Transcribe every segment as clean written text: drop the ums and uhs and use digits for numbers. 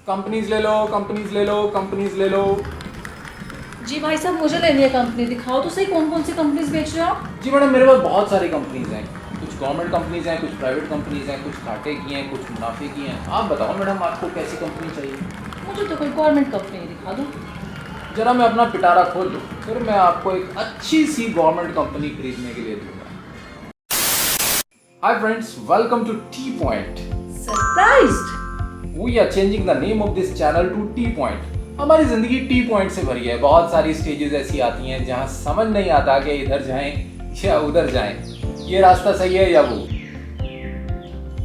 Companies ले लो, companies ले लो, companies ले लो। जी भाई साहब, मुझे लेनी है कंपनी। दिखाओ तो सही कौन कौन सी कंपनीज बेच रहे हो आप। जी मैडम, मेरे पास बहुत सारी कंपनीज हैं। कुछ गवर्नमेंट कंपनीज हैं, कुछ प्राइवेट कंपनीज हैं, कुछ घाटे की हैं, कुछ मुनाफे की हैं। आप बताओ मैडम, आपको कैसी कंपनी चाहिए? मुझे तो कोई गवर्नमेंट कंपनी दिखा दो। जरा मैं अपना पिटारा खोल लूँ, फिर मैं आपको एक अच्छी सी गवर्नमेंट कंपनी खरीदने के लिए दूंगा। Hi friends, welcome to T point. Surprised. We are changing the name of this channel to T point. हमारी जिंदगी टी पॉइंट से भरी है। बहुत सारी स्टेजेस ऐसी आती हैं जहां समझ नहीं आता कि इधर जाएं या उधर जाएं, ये रास्ता सही है या वो।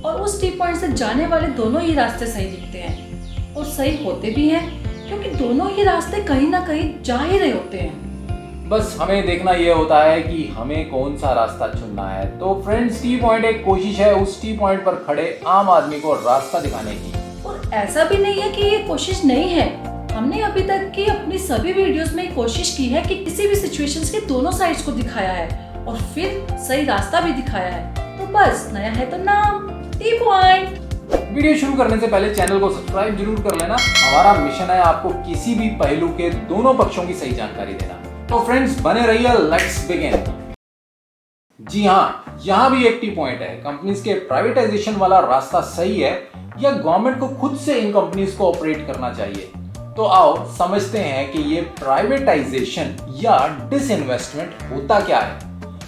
और उस टी पॉइंट से जाने वाले दोनों ही रास्ते सही दिखते हैं और सही होते भी हैं, क्योंकि दोनों ही रास्ते कहीं ना कहीं जा ही रहे होते हैं। बस हमें देखना ये होता है कि हमें कौन सा रास्ता चुनना है। तो फ्रेंड्स, टी पॉइंट एक कोशिश है उस टी पॉइंट पर खड़े आम आदमी को रास्ता दिखाने की। और ऐसा भी नहीं है कि ये कोशिश नहीं है। हमने अभी तक की अपनी सभी वीडियोस में कोशिश की है कि किसी भी सिचुएशंस के दोनों साइड्स को दिखाया है और फिर सही रास्ता भी दिखाया है। तो बस नया है तो नाम टी पॉइंट। वीडियो शुरू करने से पहले चैनल को सब्सक्राइब जरूर कर लेना। हमारा मिशन है आपको किसी भी पहलू के दोनों पक्षों की सही जानकारी देना। तो फ्रेंड्स, बने रहिए, लेट्स बिगिन। जी हाँ, यहाँ भी एक टी पॉइंट है। कंपनीज के प्राइवेटाइजेशन वाला रास्ता सही है या गवर्नमेंट को खुद से इन कंपनीज को ऑपरेट करना चाहिए? तो आओ समझते हैं कि ये प्राइवेटाइजेशन या डिसइन्वेस्टमेंट होता क्या है।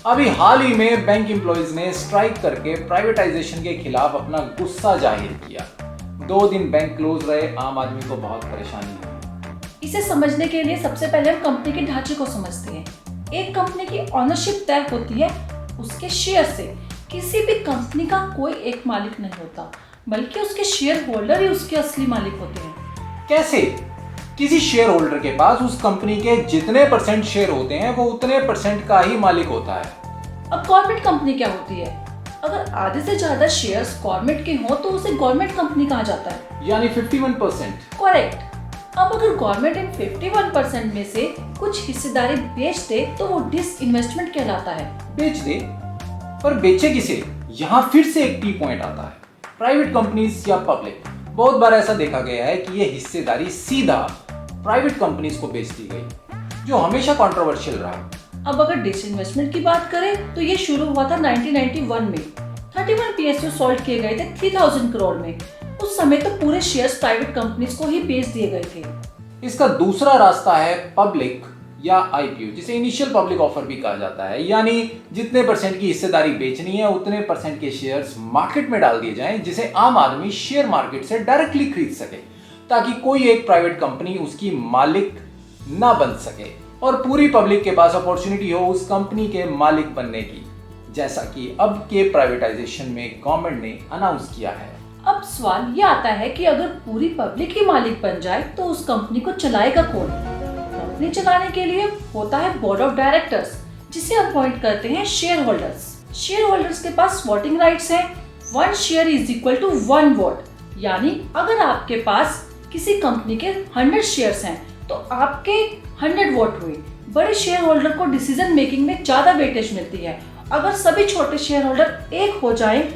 अभी हाल ही में बैंक एम्प्लॉइज ने स्ट्राइक करके प्राइवेटाइजेशन के खिलाफ अपना गुस्सा जाहिर किया। 2 दिन बैंक क्लोज रहे, आम आदमी को बहुत परेशानी हुई। इसे समझने के लिए सबसे पहले हम कंपनी के ढांचे को समझते हैं। एक कंपनी की ओनरशिप तय होती है उसके शेयर से। किसी भी कंपनी का कोई एक मालिक नहीं होता, बल्कि उसके शेयर होल्डर ही उसके असली मालिक होते हैं। कैसे? किसी शेयर होल्डर के पास उस कंपनी के जितने परसेंट शेयर होते हैं वो उतने परसेंट का ही मालिक होता है। अब गवर्नमेंट कंपनी क्या होती है? अगर आधे से ज्यादा शेयर्स गवर्नमेंट के हों तो उसे गवर्नमेंट कंपनी कहा जाता है, यानी 51%। करेक्ट। अब अगर गवर्नमेंट इन 51% में से कुछ हिस्सेदारी बेच दे तो वो डिसइन्वेस्टमेंट कहलाता है। बेच दे? पर बेचे किसे? यहाँ फिर से एक टी पॉइंट आता है, प्राइवेट कंपनीज या पब्लिक। बहुत बार ऐसा देखा गया है कि ये हिस्सेदारी सीधा प्राइवेट कंपनीज को बेच दी गई, जो हमेशा कंट्रोवर्शियल रहा। अब अगर डिसइन्वेस्टमेंट की बात करें तो ये शुरू हुआ था 1991 में। 31 पीएसयू सॉल्ट किए गए थे 3000 करोड़ में। उस समय तो पूरे शेयर्स प्राइवेट कंपनीज को ही बेच दिए गए थे। इसका दूसरा रास्ता है पब्लिक या आईपीओ, जिसे इनिशियल पब्लिक ऑफर भी कहा जाता है। यानी जितने परसेंट की हिस्सेदारी बेचनी है उतने परसेंट के शेयर्स मार्केट में डाल दिए जाएं, जिसे आम आदमी शेयर मार्केट से डायरेक्टली खरीद सके, ताकि कोई एक प्राइवेट कंपनी उसकी मालिक ना बन सके और पूरी पब्लिक के पास अपॉर्चुनिटी हो उस कंपनी के मालिक बनने की, जैसा कि अब के प्राइवेटाइजेशन में गवर्नमेंट ने अनाउंस किया है। अब सवाल ये आता है कि अगर पूरी पब्लिक ही मालिक बन जाए तो उस कंपनी को चलाएगा कौन? कंपनी चलाने के लिए होता है बोर्ड ऑफ डायरेक्टर्स, जिसे अपॉइंट करते हैं शेयर होल्डर्स। शेयर होल्डर्स के पास वोटिंग राइट्स है। 1 share is equal to 1 vote. यानी अगर आपके पास किसी कंपनी के 100 शेयर्स हैं तो आपके 100 वोट हुए। बड़े शेयर होल्डर को डिसीजन मेकिंग में ज्यादा वेटेज मिलती है। अगर सभी छोटे शेयर होल्डर एक हो जाए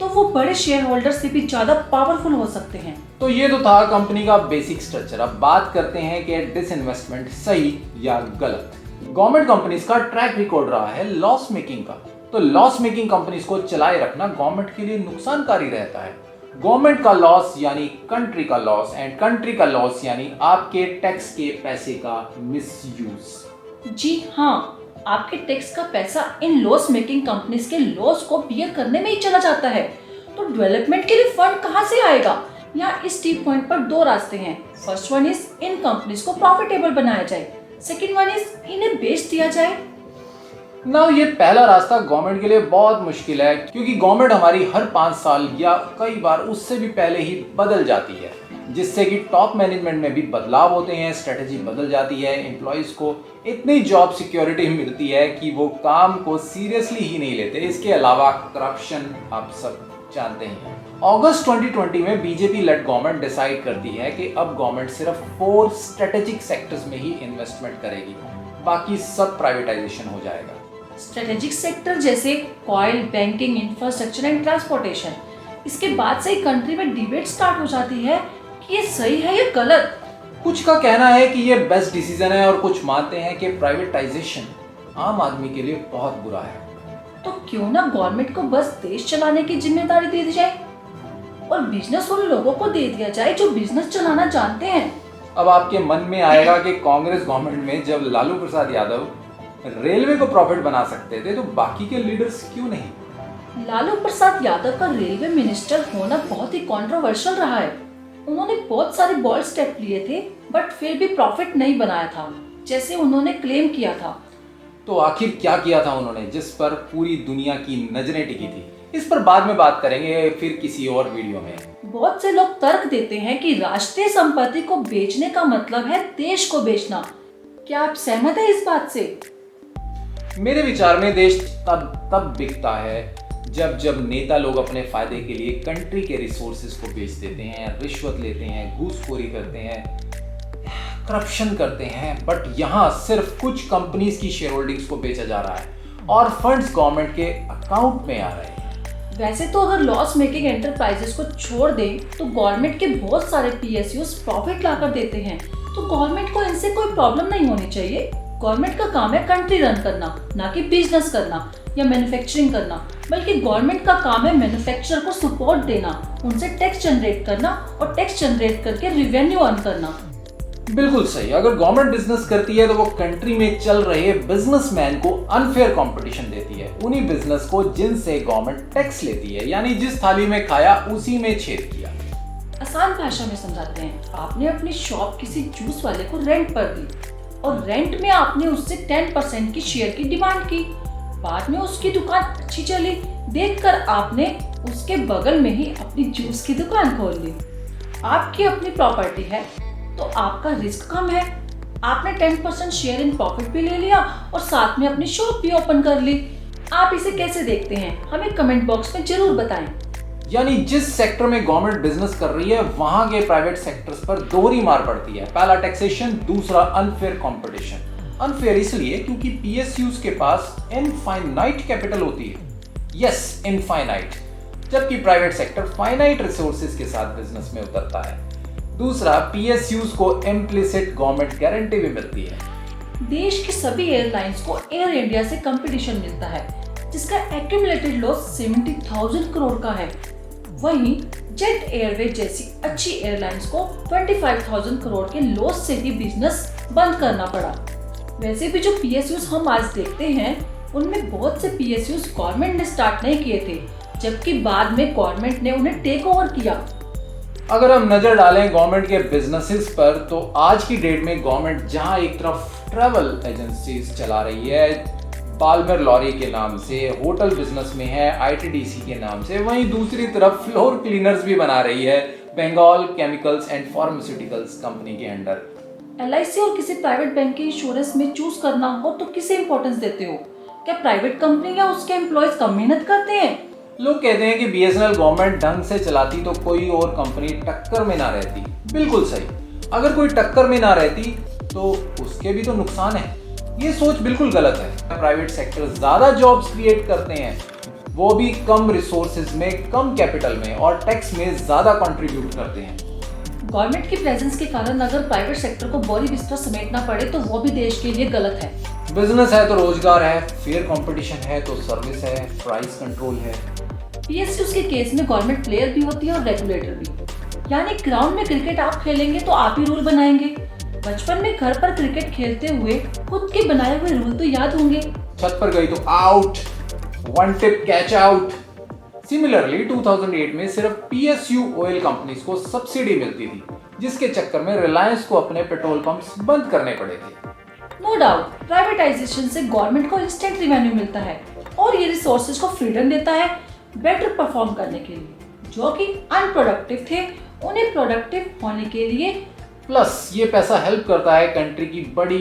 तो वो बड़े शेयर होल्डर से भी ज्यादा पावरफुल हो सकते हैं। तो ये तो था कंपनी का बेसिक स्ट्रक्चर। अब बात करते हैं कि डिसइन्वेस्टमेंट सही या गलत। गवर्नमेंट कंपनीज का ट्रैक रिकॉर्ड रहा है लॉस मेकिंग का। तो लॉस मेकिंग कंपनीज को चलाए रखना गवर्नमेंट के लिए नुकसानकारी रहता है। गवर्नमेंट का लॉस यानी कंट्री का लॉस, एंड कंट्री का लॉस यानी आपके टैक्स के पैसे का मिसयूज। जी हाँ, आपके टैक्स का पैसा इन लॉस मेकिंग कंपनीज के लॉस को बियर करने में ही चला जाता है। तो डेवलपमेंट के लिए फंड कहाँ से आएगा? यहाँ इस टी पॉइंट पर 2 रास्ते हैं। First one is in companies को प्रॉफिटेबल बनाया जाए। सेकंड वन इज इन्हें बेच दिया जाए। ना, ये पहला रास्ता गवर्नमेंट के लिए बहुत मुश्किल है, क्योंकि गवर्नमेंट हमारी हर 5 साल या कई बार उससे भी पहले ही बदल जाती है, जिससे कि टॉप मैनेजमेंट में भी बदलाव होते हैं, स्ट्रेटेजी बदल जाती है, एम्प्लॉइज को इतनी जॉब सिक्योरिटी मिलती है कि वो काम को सीरियसली ही नहीं लेते। इसके अलावा करप्शन आप सब जानते हैं। अगस्त 2020 में बीजेपी लेड गवर्नमेंट डिसाइड करती है कि अब गवर्नमेंट सिर्फ 4 स्ट्रेटेजिक सेक्टर्स में ही इन्वेस्टमेंट करेगी, बाकी सब प्राइवेटाइजेशन हो जाएगा। स्ट्रेटेजिक सेक्टर जैसे oil, banking, infrastructure and transportation. इसके बाद से ही कंट्री में डिबेट स्टार्ट हो जाती है कि ये सही है या गलत? कुछ का कहना है कि ये बेस्ट डिसीजन है और कुछ मानते हैं कि प्राइवेटाइजेशन आम आदमी के लिए बहुत बुरा है। तो क्यों ना गवर्नमेंट को बस देश चलाने की जिम्मेदारी दे दी जाए और बिजनेस उन लोगों को दे दिया जाए जो बिजनेस चलाना जानते हैं। अब आपके मन में आएगा कि कांग्रेस गवर्नमेंट में जब लालू प्रसाद यादव रेलवे को प्रॉफिट बना सकते थे तो बाकी के लीडर्स क्यों नहीं? लालू प्रसाद यादव का रेलवे मिनिस्टर होना बहुत ही कंट्रोवर्शियल रहा है। उन्होंने बहुत सारे बोल्ड स्टेप लिए थे बट फिर भी प्रॉफिट नहीं बनाया था जैसे उन्होंने क्लेम किया था। तो आखिर क्या किया था उन्होंने जिस पर पूरी दुनिया की नजरें टिकी थी? इस पर बाद में बात करेंगे फिर किसी और वीडियो में। बहुत से लोग तर्क देते हैं कि राष्ट्रीय संपत्ति को बेचने का मतलब है देश को बेचना। क्या आप सहमत हैं इस बात से? मेरे विचार में देश तब बिकता है जब नेता लोग अपने फायदे के लिए कंट्री के रिसोर्सेज को बेच देते हैं, रिश्वत लेते हैं, घूसखोरी करते हैं, करप्शन करते हैं। बट यहाँ सिर्फ कुछ कंपनीज की शेयर होल्डिंग्स को बेचा जा रहा है और फंड्स गवर्नमेंट के अकाउंट में आ रहे हैं। वैसे तो अगर लॉस मेकिंग एंटरप्राइजेस को छोड़ दें तो गवर्नमेंट के बहुत सारे पीएसयूज प्रॉफिट लाकर देते हैं, तो गवर्नमेंट को इनसे कोई प्रॉब्लम नहीं होनी चाहिए। गवर्नमेंट का काम है कंट्री रन करना, ना कि बिजनेस करना या मैन्युफैक्चरिंग करना, बल्कि गवर्नमेंट का काम है मैन्युफैक्चरर को सपोर्ट देना, उनसे टैक्स जनरेट करना और टैक्स जनरेट करके रिवेन्यू अर्न करना। बिल्कुल सही। अगर गवर्नमेंट बिजनेस करती है तो वो कंट्री में चल रहे बिजनेसमैन को अनफेयर कंपटीशन देती है, उन्हीं बिजनेस को जिनसे गवर्नमेंट टैक्स लेती है, यानी जिस थाली में खाया उसी में छेद किया। आसान भाषा में समझाते हैं, आपने अपनी शॉप किसी जूस वाले को रेंट पर दी और रेंट में आपने उससे 10% की शेयर की डिमांड की। बाद में उसकी दुकान अच्छी चली, देखकर आपने उसके बगल में ही अपनी जूस की दुकान खोल ली। आपकी अपनी प्रॉपर्टी है तो आपका रिस्क कम है। आपने 10% शेयर इन प्रॉफिट भी ले लिया और साथ में अपनी शॉप भी ओपन कर ली। आप इसे कैसे देखते हैं, हमें कमेंट बॉक्स में जरूर बताएं। यानी जिस सेक्टर में गवर्नमेंट बिजनेस कर रही है वहां के प्राइवेट सेक्टर्स पर दोहरी मार पड़ती है। पहला टैक्सेशन, दूसरा अनफेयर कंपटीशन। अनफेयर इसलिए क्योंकि पीएसयूज के पास इनफाइनाइट कैपिटल होती है, यस इनफाइनाइट, जबकि प्राइवेट सेक्टर फाइनाइट रिसोर्सेज के साथ बिजनेस में उतरता है। दूसरा, पीएसयूज को इम्प्लिसिट गवर्नमेंट गारंटी भी मिलती है। देश की सभी एयरलाइंस को एयर इंडिया से कंपटीशन मिलता है जिसका एक्यूमुलेटेड लॉस 70,000 करोड़ का है। वहीं जेट एयरवेज जैसी अच्छी एयरलाइंस को 25,000 करोड़ के लॉस से भी बिजनेस बंद करना पड़ा। वैसे भी जो पीएसयूज हम आज देखते हैं उनमें बहुत से पीएसयूज गवर्नमेंट ने स्टार्ट नहीं किए थे, जबकि बाद में गवर्नमेंट ने उन्हें टेक ओवर किया। अगर हम नजर डालें गवर्नमेंट के बिजनेसेस पर तो आज की डेट में गवर्नमेंट जहां एक तरफ ट्रैवल एजेंसीज चला रही है बालमेर लॉरी के नाम से, होटल बिजनेस में है आईटीडीसी के नाम से, वहीं दूसरी तरफ फ्लोर क्लीनर्स भी बना रही है Bengal Chemicals and Pharmaceuticals company के अंडर। एलआईसी और किसी प्राइवेट बैंक के इंश्योरेंस में चूज करना हो तो किसे इंपॉर्टेंस देते हो? क्या प्राइवेट कंपनी या उसके एम्प्लॉयज कम मेहनत करते हैं? लोग कहते हैं कि बीएसएनएल गवर्नमेंट ढंग से चलाती तो कोई और कंपनी टक्कर में ना रहती। बिल्कुल सही। अगर कोई टक्कर में ना रहती तो उसके भी तो नुकसान है। ये सोच बिल्कुल गलत है। प्राइवेट सेक्टर ज्यादा जॉब्स क्रिएट करते हैं, वो भी कम रिसोर्सेज में, कम कैपिटल में और टैक्स में ज्यादा कंट्रीब्यूट करते हैं। गवर्नमेंट की प्रेजेंस के कारण अगर प्राइवेट सेक्टर को बोरी बिस्तर समेटना पड़े तो वो भी देश के लिए गलत है। बिजनेस है तो रोजगार है, फेयर कंपटीशन है तो सर्विस है, प्राइस कंट्रोल है। पीएसयूज के केस में गवर्नमेंट प्लेयर भी होती है और रेगुलेटर भी। यानी ग्राउंड में क्रिकेट आप खेलेंगे तो आप ही रूल बनाएंगे। बचपन में घर पर क्रिकेट खेलते हुए खुद के बनाए हुए रूल तो याद होंगे। छत पर गई तो out, one tip catch out. Similarly 2008 में सिर्फ पीएसयू ऑयल कंपनीज को सब्सिडी मिलती थी, जिसके चक्कर में रिलायंस को अपने पेट्रोल पंप्स बंद करने पड़े थे। नो डाउट प्राइवेटाइजेशन से गवर्नमेंट को इंस्टेंट रिवेन्यू मिलता है और ये रिसोर्सेज को फ्रीडम देता है बेटर परफॉर्म करने के लिए। जो कि अनप्रोडक्टिव थे उन्हें प्रोडक्टिव होने के लिए। प्लस ये पैसा हेल्प करता है कंट्री की बड़ी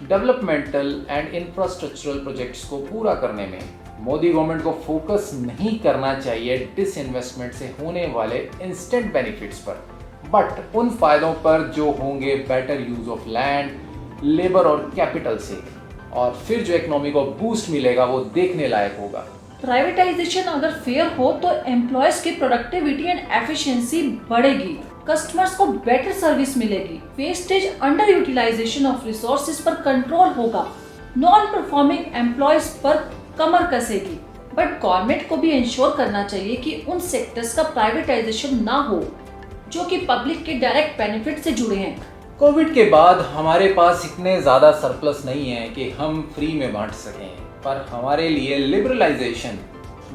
डेवलपमेंटल एंड इंफ्रास्ट्रक्चरल प्रोजेक्ट्स को पूरा करने में। मोदी गवर्नमेंट को फोकस नहीं करना चाहिए डिसइन्वेस्टमेंट से होने वाले इंस्टेंट बेनिफिट्स पर, बट उन फायदों पर जो होंगे better use of land, labour और कैपिटल से, और फिर जो इकोनॉमी को बूस्ट मिलेगा वो देखने लायक होगा। प्राइवेटाइजेशन अगर फेयर हो तो एम्प्लॉयज की प्रोडक्टिविटी एंड एफिशिएंसी बढ़ेगी, कस्टमर्स को बेटर सर्विस मिलेगी, wastage under utilisation of resources पर कंट्रोल होगा, नॉन परफॉर्मिंग एम्प्लॉयज पर कमर कसेगी। बट गवर्नमेंट को भी इंश्योर करना चाहिए कि उन सेक्टर्स का प्राइवेटाइजेशन ना हो जो कि पब्लिक के डायरेक्ट बेनिफिट से जुड़े हैं। कोविड के बाद हमारे पास इतने ज़्यादा सरप्लस नहीं है कि हम फ्री में बांट सकें, पर हमारे लिए लिबरलाइजेशन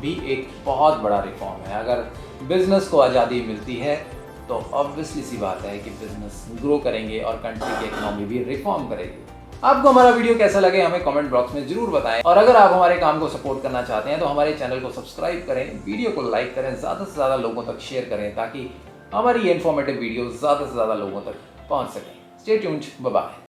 भी एक बहुत बड़ा रिफॉर्म है। अगर बिजनेस को आज़ादी मिलती है तो ऑब्वियसली सी बात है कि बिजनेस ग्रो करेंगे और कंट्री की इकोनॉमी भी रिफॉर्म करेगी। आपको हमारा वीडियो कैसा लगे हमें कमेंट बॉक्स में जरूर बताएं, और अगर आप हमारे काम को सपोर्ट करना चाहते हैं तो हमारे चैनल को सब्सक्राइब करें, वीडियो को लाइक करें, ज़्यादा से ज़्यादा लोगों तक शेयर करें ताकि हमारी ये इन्फॉर्मेटिव वीडियो ज़्यादा से ज़्यादा लोगों तक पहुंच सकें। Stay tuned, bye bye.